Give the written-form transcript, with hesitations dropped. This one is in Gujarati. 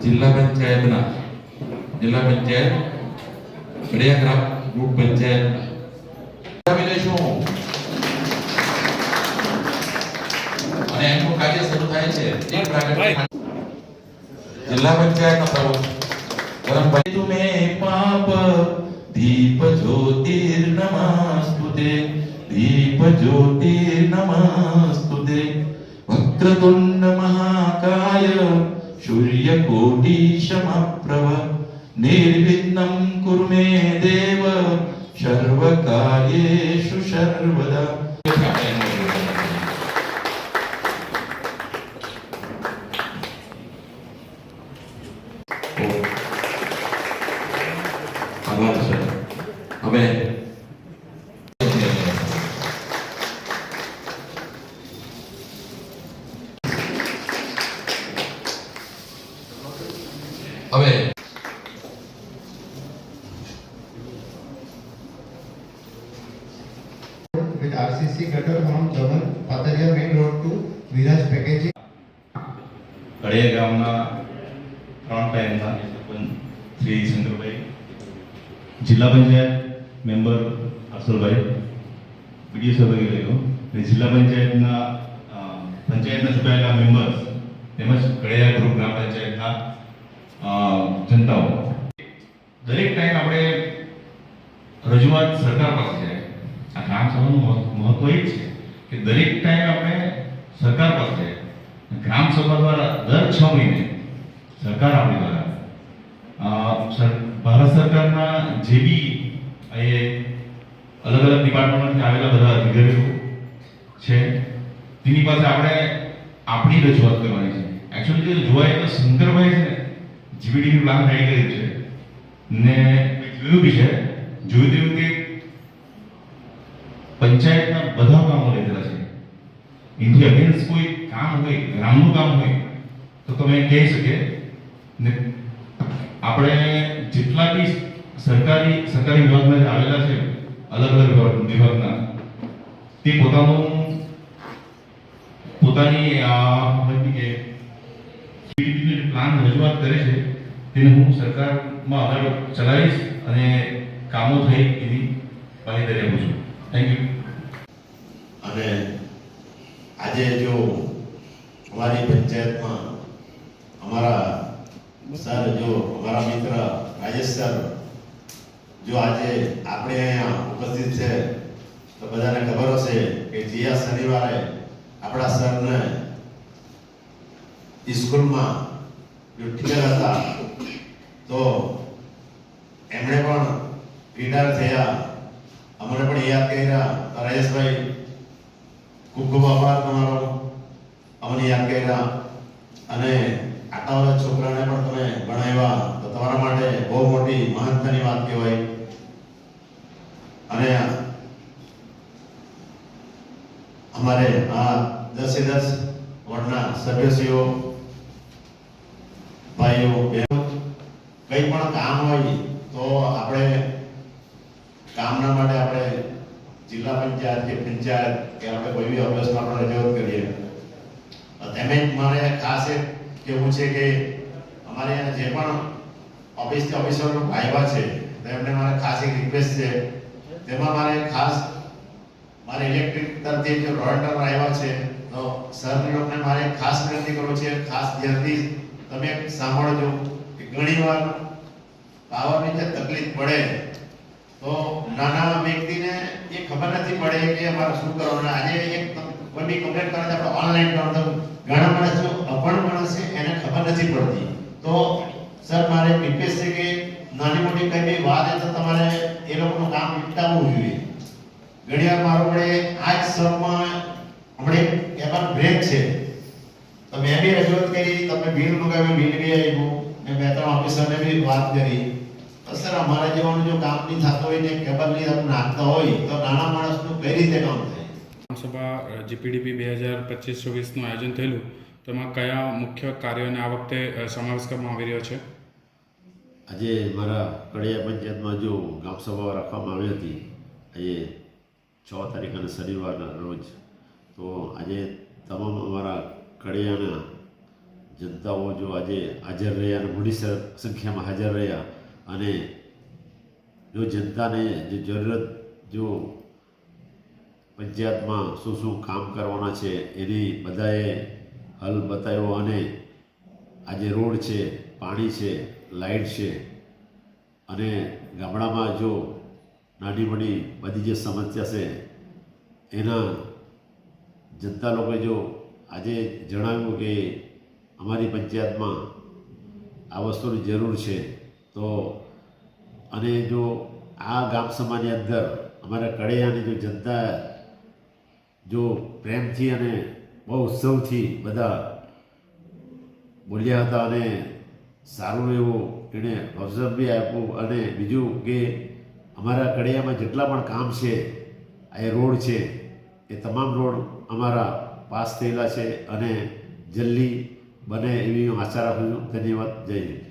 જિલ્લા પંચાયત કડિયા ગ્રામ ગ્રુપ પંચાયત અને એમનું કાર્ય શરૂ થાય છે જિલ્લા પંચાયત પરમભાઈ તુમે પાપ દીપ જ્યોતિર્નમસ્તુતે દીપ જ્યોતિર્નમસ્તુતે વક્રતુંડ મહાકાય સૂર્યકોટિ સમપ્રભ નિર્વિઘ્नं કુરુ મે દેવ સર્વકાર્યેષુ સર્વદા. આભાર સર. હવે with RCC gutter from Jamal Pataria main road to Viraj packaging. કડિયા ગામના 3 ટાઈમના સરપંચ શ્રી શંકરભાઈ, જિલ્લા પંચાયત મેમ્બર અફસલભાઈ, બીડીઓ સભાગીઓ અને જિલ્લા પંચાયતના ચૂંટાયેલા મેમ્બર્સ તેમજ કડિયા ગ્રુપ ગ્રામ પંચાયતના જનતાઓ, દરેક ટાઈમ આપણે રજૂઆત સરકાર પાસે જાય. આ ગ્રામ સભાનું મહત્વ એ જ છે કે દરેક ટાઈમ આપણે સરકાર પાસે જાય. ગ્રામ સભા દ્વારા દર 6 મહિને સરકાર આપણી દ્વારા ભારત સરકારના જે બી અલગ અલગ ડિપાર્ટમેન્ટમાંથી આવેલા બધા અધિકારીઓ છે તેની પાસે આપણે આપણી રજૂઆત કરવાની છે. એકચ્યુઅલી જો જોવાય તો શંકરભાઈ છે ને જીબીડીપી પ્લાન થઈ ગયું છે ને જોયું બી છે, જોયું કે પંચાયતના બધા કામો લીધેલા છે. ઇન્ડિયા અગેન્સ્ટ કોઈ કામ હોય, ગ્રામનું કામ હોય તો તમે કહી શકે ને આપણે જેટલા બી સરકારી વિભાગમાં આવેલા છે, અલગ અલગ વિભાગના, તે પોતાની પ્લાન રજૂઆત કરે છે તેને હું સરકારમાં આગળ ચલાવીશ અને કામો થઈ એની ભાગીદારી આપું છું. Thank you. અને આજે જો અમારી પંચાયતમાં અમારા સર, જો અમારા મિત્ર રાજેશ સર જો આજે આપણે અહીંયા ઉપસ્થિત છે તો બધાને ખબર હશે કે જે શનિવારે આપણા સરને સ્કૂલમાં જો ટીચર હતા તો એમણે પણ રિટાયર થયા, અમને પણ યાદ કર્યા. તો રાજેશભાઈ ખૂબ ખૂબ આભાર તમારો, અમને યાદ કર્યા અને આટલા બધા છોકરાને પણ તમે ભણાવ્યા તો તમારા માટે બહુ મોટી મહત્વની વાત કહેવાય. અને અમારે આ 10 વોર્ડના સભ્યશ્રીઓ, ભાઈઓ બહેનો, કંઈ પણ કામ હોય તો આપણે કામના માટે આપણે જિલ્લા પંચાયત કે પંચાયત કે આપણે કોઈ બી ઓફિસમાં આપણે રજૂઆત કરીએ. તેમ મારે ખાસ એક કહેવું છે કે અમારે જે પણ ઓફિસરો આવ્યા છે તેમને મારે ખાસ એક રિક્વેસ્ટ છે. તેમાં મારે ઇલેક્ટ્રિક તરફથી જે પ્રોડક્ટર આવ્યા છે તો સરને લોકોને મારે ખાસ વિનંતી કરવું છે, ખાસ ધ્યાનથી તમે સાંભળજો કે ઘણીવાર પાવરની જે તકલીફ પડે તો નાના વ્યક્તિને એ ખબર નથી પડે કે અમારે શું કરવાનું. આજે એક કોઈ બી કમ્પ્લેન્ટ કરે તો આપણે ઓનલાઈન કરવાનું, ઘણા માણસ જો અભણ માણસ છે એને ખબર નથી પડતી. તો સર મારે રિક્વેસ્ટ છે કે નાની મોટી કઈ બી વાત છે તો તમારે એ લોકોનું કામ નિપટાવવું જોઈએ. ઘણીવાર મારું પડે આ જ સરમાં આપણે કેબલ બ્રેક છે તો મેં બી રજૂઆત કરી, તમે બિલ મંગાવ્યું, બિલ બી આવ્યું, મેં 2-3 ઓફિસરને બી વાત કરી. તો સર અમારા જેવાનું જો કામ નહીં થતું હોય ને કેબલ નહીં આપણે નાખતા હોય તો નાના માણસનું કઈ રીતે કામ થાય? સભા જીપીડીપી 2025-24નું આયોજન થયેલું, તેમાં કયા મુખ્ય કાર્યોને આ વખતે સમાવેશ કરવામાં આવી રહ્યો છે? આજે મારા કડિયા પંચાયતમાં જો ગ્રામ સભા રાખવામાં આવી હતી આજે 6 તારીખ અને શનિવારના રોજ, તો આજે તમામ અમારા કડિયાના જનતાઓ જો આજે હાજર રહ્યા અને મોટી સંખ્યામાં હાજર રહ્યા અને જો જનતાને જે જરૂરત જો પંચાયતમાં શું શું કામ કરવાના છે એની બધાએ હલ બતાવ્યો અને આજે રોડ છે, પાણી છે, લાઇટ છે અને ગામડામાં જો નાની મોટી બધી જે સમસ્યા છે એના જનતા લોકોએ જો આજે જણાવ્યું કે અમારી પંચાયતમાં આ વસ્તુની જરૂર છે તો અને જો આ ગામ સમાજની અંદર અમારા કડિયાની જો જનતા જો પ્રેમથી અને બહુ ઉત્સવથી બધા બોલ્યા હતા અને સારું એવું એણે અવસર બી આપ્યું અને બીજું કે અમારા કડિયામાં જેટલા પણ કામ છે એ રોડ છે એ તમામ રોડ અમારા પાસ થયેલા છે અને જલ્દી બને એવી હું આશા રાખું છું. ધન્યવાદ. જય હિન્દ.